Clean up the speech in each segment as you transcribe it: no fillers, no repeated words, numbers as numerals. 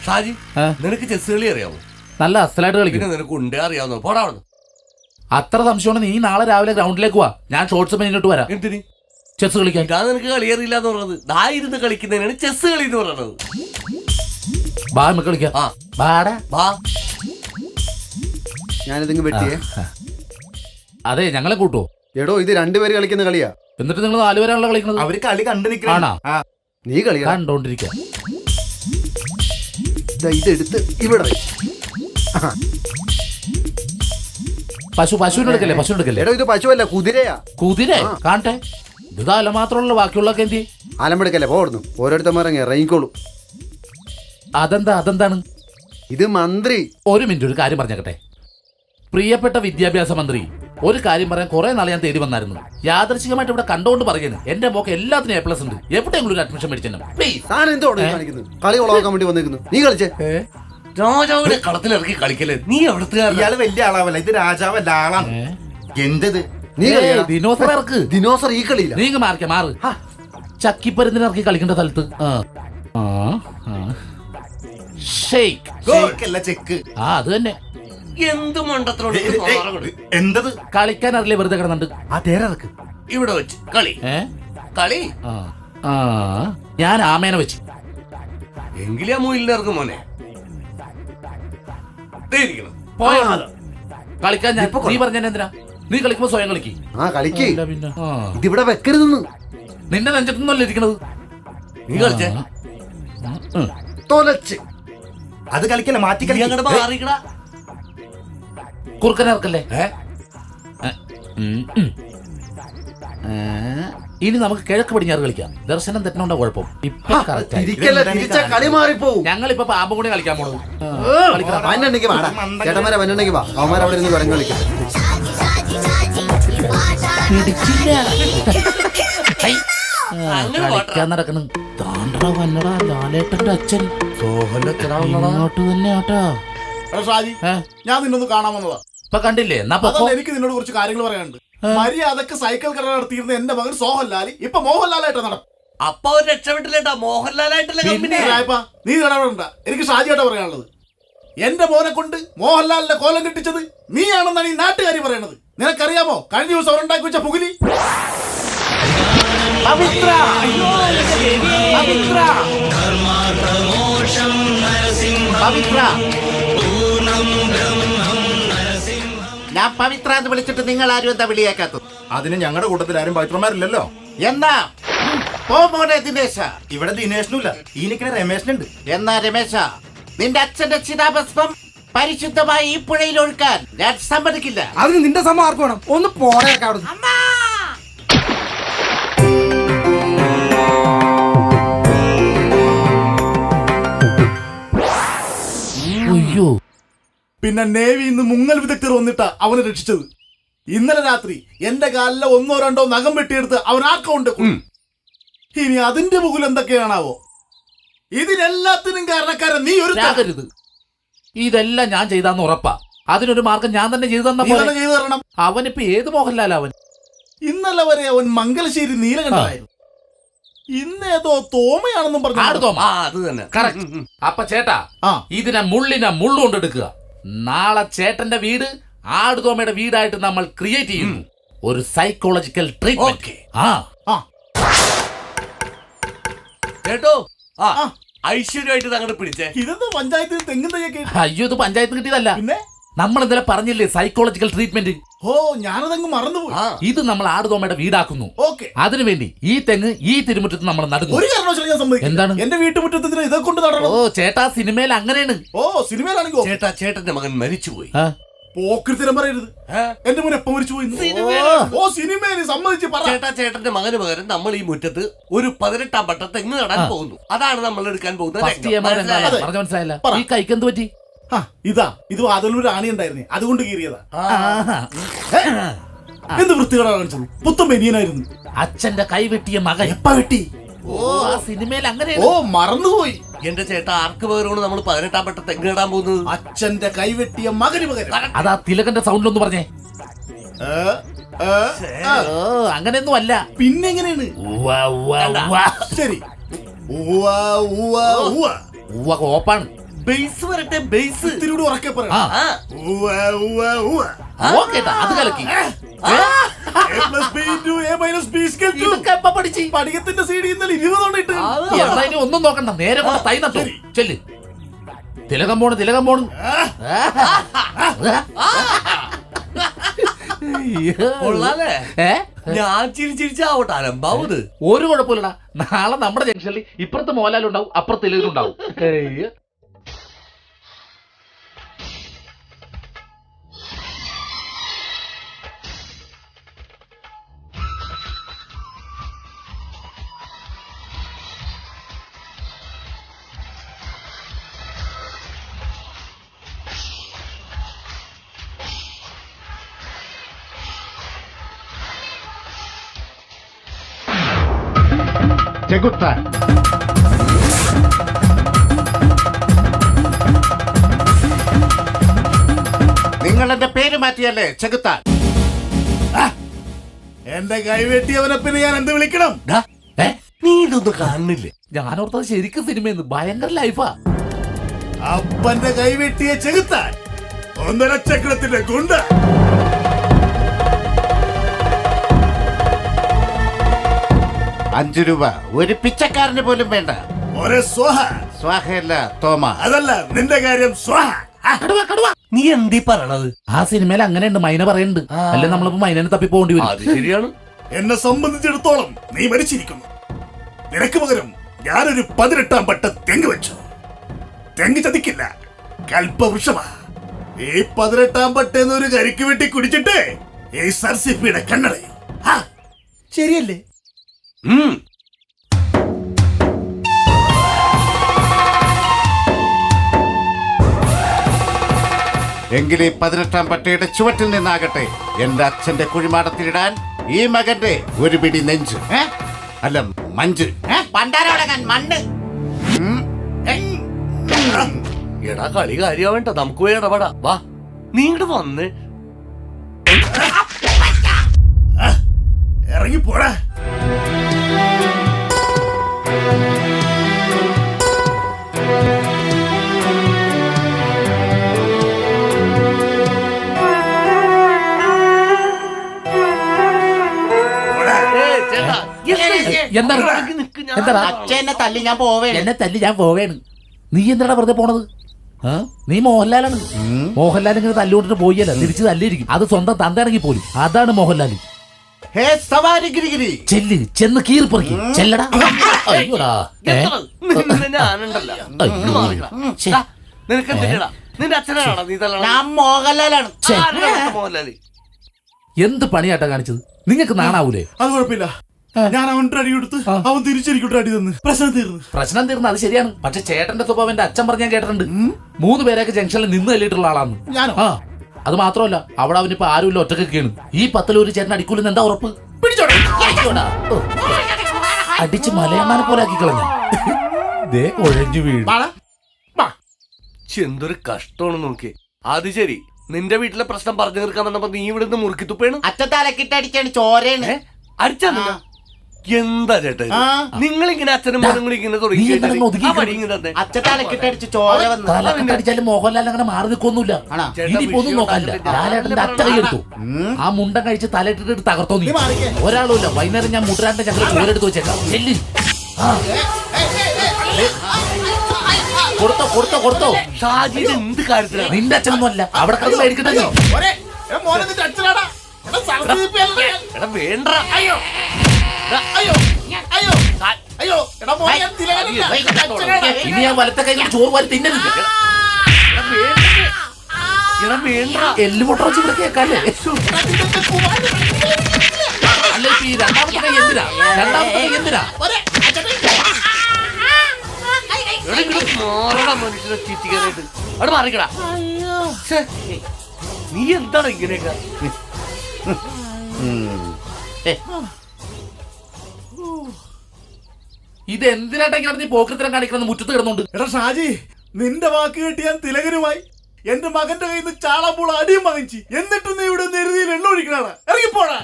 ഷാജി, നിനക്ക് ചെസ് കളി അറിയാമോ? നല്ല അസലായിട്ട് കളിക്കും. നിനക്ക് ഉണ്ടേ അറിയാവുന്നോ? പോടാ. അത്ര സംശയമാണ്. നീ നാളെ രാവിലെ ഗ്രൗണ്ടിലേക്ക് വാ, ഞാൻ ഷോർട്സ് ഇങ്ങോട്ട് വരാം. എന്തിന്? ചെസ് കളിക്കാൻ. ഇതാ നിനക്ക് കളി അറിയില്ല എന്ന് പറഞ്ഞത്. ദാ ഇരുന്ന് കളിക്കുന്നതിനാണ് ചെസ് കളി എന്ന് പറയുന്നത്. ബാ നമുക്ക് കളിക്കാം. ഞാനിതെങ്കിലും വെട്ടിയേ. അതെ, ഞങ്ങളെ കൂട്ടോ. എടോ, ഇത് രണ്ടുപേര് കളിക്കുന്ന കളിയാ. എന്നിട്ട് നിങ്ങൾ 4 പേരാണല്ലോ കളിക്കുന്നത്. അവര് കളി കണ്ടു നിൽക്കണോ? നീ കളി കണ്ടോണ്ടിരിക്കാം. ഇതെടുത്ത് ഇവിടെ പശുവിനെടുക്കല്ലേ? പശുവിനെടുക്കല്ലേ? എടോ, ഇത് പശുവല്ല, കുതിരയാ. കുതിര കാണട്ടെ. ഇത് അല മാത്രമല്ല, ബാക്കിയുള്ളൊക്കെ എന്ത്? ആലമ്പെടുക്കല്ലേ, പോടുന്നു. ഓരോരുത്തന്മാർ ഇറങ്ങിക്കോളൂ. അതെന്താണ്? ഇത് മന്ത്രി. ഒരു മിനിറ്റ്, ഒരു കാര്യം പറഞ്ഞേക്കട്ടെ. പ്രിയപ്പെട്ട വിദ്യാഭ്യാസ മന്ത്രി, ഒരു കാര്യം പറയാൻ കുറെ നാളെ ഞാൻ തേടി വന്നായിരുന്നു. യാദൃശികമായിട്ട് ഇവിടെ കണ്ടുകൊണ്ട് പറയുന്നത്, എന്റെ മോക്ക് എല്ലാത്തിനും A+ ഉണ്ട്. എവിടെയെങ്കിലും ഒരു അഡ്മിഷൻ മേടിച്ചു. കളി ഉളവാക്കാൻ വേണ്ടി വന്നിരിക്കുന്നു. നീ കളിച്ചേ. രാജാവിനെ കളത്തിലിറക്കി കളിക്കല്ലേ? നീ എവിടുത്തെ? ഇയാള് വലിയ ആളാവല്ല, ഇത് രാജാവല്ല, ആളാണ്. എന്തത്? നീ ദിനോസർ ഇറക്ക്. ദിനോസർ ഈ കളിയില്ല. നീ മാറ്. ചക്കിപ്പരുന്നിന് ഇറക്കി കളിക്കേണ്ട സ്ഥലത്ത്. ചെക്ക്. അത് തന്നെ. എന്ത് മണ്ടത്തിലോട് എന്തത്? കളിക്കാൻ അറിയില്ലേ? വെറുതെ കിടന്നുണ്ട്. ആ തേരക്ക് ഇവിടെ വെച്ച് കളി. ഞാൻ ആമേനെ വെച്ച്. എങ്കിലാ മൂയിലിറക്കും മോനെ. കളിക്കാൻ ഞാൻ നീ പറഞ്ഞ എന്തിനാ? നീ കളിക്കുമ്പോ സ്വയം കളിക്ക്. കളിക്ക്. ഇതിവിടെ വെക്കരുതെന്ന്. നിന്റെ നെഞ്ചത്തൊന്നുമല്ല ഇരിക്കണത്. നീ കളിച്ചേ. അത് കളിക്കല, മാറ്റി കളിക്കടാ. കുറുക്കനിറക്കല്ലേ? ഇനി നമുക്ക് കിഴക്ക് പടിഞ്ഞാറ് കളിക്കാം. ദർശനം തെറ്റണോണ്ടാ കുഴപ്പം. ഞങ്ങളിപ്പോ പാമ്പും കൂടി കളിക്കാൻ പോണത്. കളിക്കാൻ നടക്കണം. വന്നടാ ലാലേട്ടന്റെ അച്ഛൻ. ഇങ്ങോട്ട് തന്നെ ആട്ടാ. ഞാൻ നിന്നൊന്ന് കാണാൻ വന്നതാ. ഇപ്പൊ കണ്ടില്ലേ? എനിക്ക് നിന്നോട് കുറച്ച് കാര്യങ്ങൾ പറയാനുണ്ട്. മര്യാദക്ക് സൈക്കിൾ കട നടത്തിയിരുന്ന എന്റെ മകൻ സോഹൻലാലി ഇപ്പൊ മോഹൻലാലായിട്ട് നടക്കും. അപ്പൊ രക്ഷപ്പെട്ടില്ലേട്ടാ? മോഹൻലാലായിട്ടല്ല നീ ഇടപെടണ്ട. എനിക്ക് ഷാജിയായിട്ടാ പറയാനുള്ളത്. എന്റെ മോനെ കൊണ്ട് മോഹൻലാലിന്റെ കോലം കെട്ടിച്ചത് നീയാണെന്നാണ് ഈ നാട്ടുകാരി പറയണത്. നിനക്കറിയാമോ കഴിഞ്ഞ ദിവസം അവരുണ്ടാക്കി വെച്ച പുകിലി? ഞാൻ പവിത്ര എന്ന് വിളിച്ചിട്ട് നിങ്ങൾ ആരും എന്താ വിളിയാക്കാത്തത്? അതിന് ഞങ്ങളുടെ കൂട്ടത്തിൽ ആരും പവിത്രന്മാരില്ലല്ലോ. എന്നാ മോനെ ദിനേശ. ഇവിടെ ദിനേശനുമില്ല, ഈ നിൽക്കുന്ന രമേശനുണ്ട്. എന്നാ രമേശ, നിന്റെ അച്ഛന്റെ ചിതാഭസ്മം പരിശുദ്ധമായി ഈ പുഴയിൽ ഒഴുക്കാൻ ഞാൻ സമ്മതിക്കില്ല. അതിന് നിന്റെ സമ്മതം ആർക്ക് വേണം? ഒന്ന് പോടേക്കാം. അയ്യോ, പിന്നെ നേവിയിൽ നിന്ന് മുങ്ങൽ വിദഗ്ധർ വന്നിട്ടാ അവനെ രക്ഷിച്ചത്. ഇന്നലെ രാത്രി എന്റെ കാലിലെ 1 or 2 നഖം വെട്ടിയെടുത്ത് അവൻ ആക്കൗണ്ട്. ഇനി അതിന്റെ മുകളിൽ എന്തൊക്കെയാണാവോ? ഇതിനെല്ലാത്തിനും കാരണക്കാരൻ നീ ഒരു. ഇതെല്ലാം ഞാൻ ചെയ്താന്ന് ഉറപ്പാ. അതിനൊരു മാർഗം ഞാൻ തന്നെ ചെയ്തു തരണം. അവനിപ്പോ ഏത് മോഹൻലാൽ? അവൻ ഇന്നലെ വരെ അവൻ മംഗലശ്ശേരി നീലകണ്ഠനായിരുന്നു. ഇന്നേതോ തോമയാണെന്നും പറഞ്ഞു. അത് തന്നെ. അപ്പൊ ചേട്ടാ, ഇതിനെ മുള്ളുകൊണ്ടെടുക്കുക. നാളെ ചേട്ടന്റെ വീട് ആടുതോമയുടെ വീടായിട്ട് നമ്മൾ ക്രിയേറ്റ് ചെയ്യുന്നു. ഒരു സൈക്കോളജിക്കൽ ട്രീറ്റ്മെന്റ്. കേട്ടോ? ഐശ്വര്യമായിട്ട് അങ്ങോട്ട് പിടിച്ചേ. ഇതെന്താ പഞ്ചായത്തിൽ തെങ്ങും തയ്യൊക്കെ? അയ്യോ, ഇത് പഞ്ചായത്ത് കിട്ടിയതല്ല. പിന്നെ നമ്മൾ ഇന്നലെ പറഞ്ഞില്ലേ സൈക്കോളജിക്കൽ ട്രീറ്റ്മെന്റ്. ഓ, ഞാനതങ്ങ് മറന്നുപോയി. ഇത് നമ്മൾ ആടുതോമയുടെ വീടാക്കുന്നു. അതിനുവേണ്ടി ഈ തെങ്ങ് ഈ തിരുമുറ്റത്ത് നമ്മൾ നടുന്നു. ഒരു കാരണവശാലും ഞാൻ സമ്മതിക്കില്ല. എന്താണ് എന്റെ വീട്ടുമുറ്റത്തിന് ഇതൊക്കെ കൊണ്ട് നടണം? ഓ ചേട്ടാ, സിനിമയിൽ അങ്ങനെയാണ്. ഓ, സിനിമയിലാണെങ്കിൽ ചേട്ടന്റെ മകൻ മരിച്ചുപോയി. പോക്കൃത്തിനും പറയരുത്. എന്റെ മോൻ എപ്പോ മരിച്ചു പോയി? ഓ, സിനിമയിൽ സമ്മതിച്ച് പറ. ചേട്ടന്റെ മകന് പകരം നമ്മൾ ഈ മുറ്റത്ത് ഒരു 18ാം പട്ട തെങ്ങ് നടാൻ പോകുന്നു. അതാണ് നമ്മൾ എടുക്കാൻ പോകുന്നത്. മനസ്സിലായില്ല. ഈ കൈക്ക് എന്ത് പറ്റി? ഇത് വാതിലൊരു ആണി ഉണ്ടായിരുന്നേ, അതുകൊണ്ട് കീറിയതാ. എന്ത് വൃത്തികേടാ കാണിച്ചത്? പുത്തൻ ബനിയനായിരുന്നു. അച്ഛന്റെ കൈ വെട്ടിയ മകൻ എപ്പ വെട്ടി? ഓ, ആ സിനിമയിൽ അങ്ങനെ. ഓ, മറന്നുപോയി. എന്റെ ചേട്ടാ, ആർക്ക് പകരമാണ് നമ്മൾ 18ാം പട്ട തെങ്ങ് നടാൻ പോകുന്നത്? അച്ഛന്റെ കൈ വെട്ടിയ മകന് പകരം. അതാ തിലകന്റെ സൗണ്ടിലൊന്ന് പറഞ്ഞേ. അങ്ങനെയൊന്നും അല്ല. പിന്നെങ്ങനെയാണ്? ശരി, ഉവ്വ, ഉവ്വ, ഉവ്വ. ഉവ്വ കോപ്പാണ്. ബേസ് വരട്ടെ, ബേസ്. ഇത്തിരി കൂടി ഉറക്കെ പറ. ആ ആ, ഉവ്വ, ഉവ്വ, ഉവ്വ. ഓക്കേട്ടാ, അത് കലക്കി. A plus B into A minus B is equal to. ഇതൊക്കെ എപ്പ പഠിച്ച്? പഠിക്കത്തിന്റെ CD ഇന്നലെ 20 കൊണ്ട് ഇട്ട്. എന്താ ഇനി ഒന്നും നോക്കണ്ട, നേരെ കൊണ്ട് തൈ നട്ടു. ചെല്ല്. തിലകം പോണ്, തിലകം പോണ്. കൊള്ളാലേ? ഏ? ഞാൻ ചിരിച്ചാവട്ടെ അലമ്പാവത്. ഒരു കുഴപ്പമില്ലടാ. നാളെ നമ്മുടെ ജംഗ്ഷനിൽ ഇപ്പുറത്ത് മോഹൻലാലുണ്ടാവും, അപ്പുറത്ത് തിലകനുണ്ടാവും. ചെകുത്താൻ. നിങ്ങൾ എന്റെ പേര് മാറ്റിയല്ലേ ചെകുത്താൻ? എന്റെ കൈവെട്ടിയവനെ പിന്നെ ഞാൻ എന്ത് വിളിക്കണം? ഡാ, ഏ? നീ ഇതൊന്നും കാണുന്നില്ലേ? ഞാനോർത്തത് ശരിക്കും സിനിമയെന്ന്. ഭയങ്കര ലൈഫാ. അപ്പന്റെ കൈവെട്ടിയ ചെകുത്താൻ, 1.5 ചക്രത്തിന്റെ ഗുണ്ട. ₹5 ഒരു പിച്ചക്കാരന് പോലും വേണ്ട. ഒരേ സ്വാഹ. സ്വാഹയല്ല തോമ. അതല്ല നിന്റെ കാര്യം സ്വാഹ. കടുവ, കടുവ. നീ എന്തീ പറയണത്? ആ സിനിമയിൽ അങ്ങനെയുണ്ട്, മൈന പറയുന്നുണ്ട്. അല്ലെ നമ്മളിപ്പോ മൈനനെ തപ്പി പോകേണ്ടി വരും. അത് ശരിയാണ്. എന്നെ സംബന്ധിച്ചിടത്തോളം നീ മരിച്ചിരിക്കുന്നു. നിനക്ക് പകരം ഞാനൊരു 18-ാം പട്ട തെങ്ങ് വെച്ചു. തെങ്ങ് ചതിക്കില്ല, കൽപ്പവൃക്ഷമാ. ഈ 18-ാം പട്ടേന്ന് ഒരു കരിക്ക് വെട്ടി കുടിച്ചിട്ട് ഈ സർസിപ്പിയുടെ കണ്ണടയും. ശരിയല്ലേ? ഉം. എങ്കിൽ ഈ 18-ാം പട്ടയുടെ ചുവട്ടിൽ നിന്നാകട്ടെ എന്റെ അച്ഛന്റെ കുഴിമാടത്തിലിടാൻ ഈ മകന്റെ ഒരു പിടി നെഞ്ച്. അല്ല മഞ്ച്. പണ്ടാരോടങ്ങാൻ മണ്ണ്. എടാ കളി കാര്യാവേണ്ട, നമുക്ക് പോയി ഇടപെടാ. വാ, നീ ഇങ്ങോട്ട് വന്ന്. ഇറങ്ങി പോടാ. എന്താണ്? എന്താടാ? അച്ഛനെ തല്ലി ഞാൻ പോവേണ്. എന്നെ തല്ലി ഞാൻ പോവേണ്. നീ എന്താടാ വെറുതെ പോണത്? നീ മോഹൻലാലാണ്. മോഹൻലാൽ ഇങ്ങനെ തല്ലുകൊണ്ടിട്ട് പോയല്ല, തിരിച്ച് തല്ലിയിരിക്കും. അത് സ്വന്തം തന്തയാണെങ്കിൽ പോലും. അതാണ് മോഹൻലാൽ. ഹേ സവാരി ഗിരിഗിരി, ചെല്ല്, ചെന്ന് കീറിപ്പറിക്ക്. ചെല്ലടാ. അയ്യോടാ. ഞാനുണ്ടല്ലോ. അയ്യോ. ശ്ശെ. നിനക്ക് എന്തിനാ? നിന്റെ അച്ഛനാണോ നീ തല്ലണത്? ഞാൻ മോഹൻലാലാണ്. ആരാണ് മോഹൻലാല്? എന്ത് പണിയാട്ടാ കാണിച്ചത്? നിങ്ങൾക്ക് നാണാവൂലേ? അത് കുഴപ്പമില്ല. ഞാൻ അവൻ്റെ അടി കൊടുത്ത് അവൻ തിരിച്ചെനിക്കൊട്ട് അടി തന്ന് പ്രശ്നം തീർന്നു. പ്രശ്നം തീർന്നു, അത് ശരിയാണ്. പക്ഷെ ചേട്ടന്റെ സ്വഭാവം എന്റെ അച്ഛൻ പറഞ്ഞാൻ കേട്ടിട്ടുണ്ട്. 3 പേരൊക്കെ ജംഗ്ഷനിൽ നിന്ന് തല്ലിയിട്ടുള്ള ആളാണ്. ഞാനോ? ആ, അത് മാത്രമല്ല അവിടെ അവനിപ്പോ ആരുമില്ല, ഒറ്റക്കൊക്കെയാണ്. ഈ 10 ഒരു ചേട്ടൻ അടിക്കൂലെന്ന് എന്താ ഉറപ്പ്? പിടിച്ചോടാ. അയ്യോടാ. അടിച്ച് മലയണ്ണാനെ പോലെ ആക്കി കളഞ്ഞ. ദേ ഒഴഞ്ഞു വീഴും. എന്തൊരു കഷ്ടമാണ് നോക്കി. അത് ശരി, നിന്റെ വീട്ടിലെ പ്രശ്നം പറഞ്ഞു തീർക്കാൻ വന്നപ്പോ നീ ഇവിടുന്ന് മുറുക്കി തുപ്പേണ്. അച്ഛൻ തലക്കിട്ട് അടിച്ചാണ് ചോരയാണ്. അടിച്ചാ എന്താ ചേട്ടാ നിങ്ങളിങ്ങനെ അച്ഛനും മോനും കൂടി ഇങ്ങനെ തുടങ്ങി നീ എന്താണ് ഒതുക്കി അച്ഛൻ തലക്കിട്ട് അടിച്ച് ചോര വന്ന്. തലക്കടിച്ചാലും മോഹൻലാൽ അങ്ങനെ മാറി നിൽക്കൊന്നുമില്ല. ഇനിയിപ്പോ ഒന്നും നോക്കാനില്ല. ലാലേട്ടന്റെ അറ്റ കൈയെടുത്തു. ആ മുണ്ടം കഴിച്ച് തലയിട്ടിട്ട് തകർത്തോ നീ. ഒരാളുമില്ല. വൈകുന്നേരം ഞാൻ മുട്ടരാന്റെ ഞങ്ങൾ ചോരെടുത്ത് വെച്ചേക്കാം. ചെല്ലി. കൊടുത്തോ കൊടുത്തോ കൊടുത്തോ. ഷാജിയുടെ എന്ത് കാര്യത്തിലാണ്? നിന്റെ അച്ഛനൊന്നും അല്ല, അവിടെ കണ്ട് മേടിക്കട്ടെ നീ. എടാ വേണ്ട. അയ്യോ ഇനി ഞാൻ വലത്തെ കൈ കൊണ്ട് ചോറ് വാരി തിന്നരുത്. എടാ വേണ്ട. എല്ലുമുട്ട വെച്ച് ഇവിടെ കേൾക്കാല്ലേ? അല്ല ഇപ്പൊ ഈ രണ്ടാമത്തെ കൈ എന്തിനാ? രണ്ടാമത്തെ കൈ എന്തിനാ? മനുഷ്യനെ ചീറ്റിക്കാനായിട്ട് അവിടെ മാറിക്കടാ. നീ എന്താണ് ഇങ്ങനെയൊക്കെ? ഇത് എന്തിനാട്ടാ ഇങ്ങനെ നീ പോക്കൃത്തരം കാണിക്കണം മുറ്റത്ത് കിടന്നുണ്ട്? എടാ ഷാജി, നിന്റെ വാക്ക് കേട്ട് ഞാൻ തിലകനുമായി എന്റെ മകന്റെ കയ്യിൽ നിന്ന് ചാളപ്പോൾ അടിയും വാങ്ങിച്ചു. എന്നിട്ട് നീ ഇവിടെ നെരുതിയിൽ എണ്ണ ഒഴിക്കണാണ്. ഇറങ്ങിപ്പോടാ.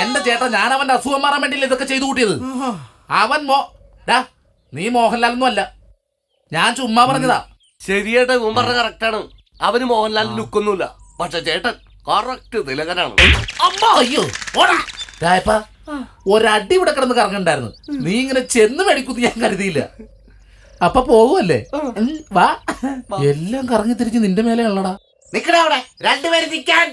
എന്റെ ചേട്ടാ, ഞാൻ അവന്റെ അസുഖം മാറാൻ വേണ്ടിയില്ല ഇതൊക്കെ ചെയ്തു കൂട്ടിയത്. അവൻ നീ മോഹൻലാലൊന്നും അല്ല, ഞാൻ ചുമ്മാ പറഞ്ഞതാ. ശരിയേട്ടാ, ഇവൻ പറഞ്ഞ കറക്റ്റാണ്. അവന് മോഹൻലാൽ ലുക്കൊന്നുമില്ല, പക്ഷെ ചേട്ടൻ കറക്റ്റ് തിലകനാണ്. അമ്മ അയ്യോ ഓടാ രായപ്പ, ഒരടി ഇവിടെ കിടന്ന് കറങ്ങണ്ടായിരുന്നു. നീ ഇങ്ങനെ ചെന്ന് മേടിക്കുന്ന് ഞാൻ കരുതിയില്ല. അപ്പൊ പോകുമല്ലേ? വാ, എല്ലാം കറങ്ങി തിരിച്ച് നിന്റെ മേലെ ഉള്ളടാ. നിക്കണ അവിടെ രണ്ടുപേരും നിക്കാൻ.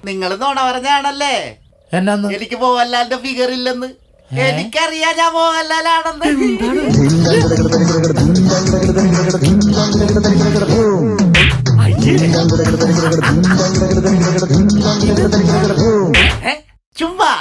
നിങ്ങൾ നോണ പറഞ്ഞാണല്ലേ എന്നാന്ന്? എനിക്ക് മോഹൻലാലിന്റെ ഫിഗർ ഇല്ലെന്ന്. എനിക്കറിയാം ഞാൻ മോഹൻലാലാണെന്ന്. ചുമ്മാ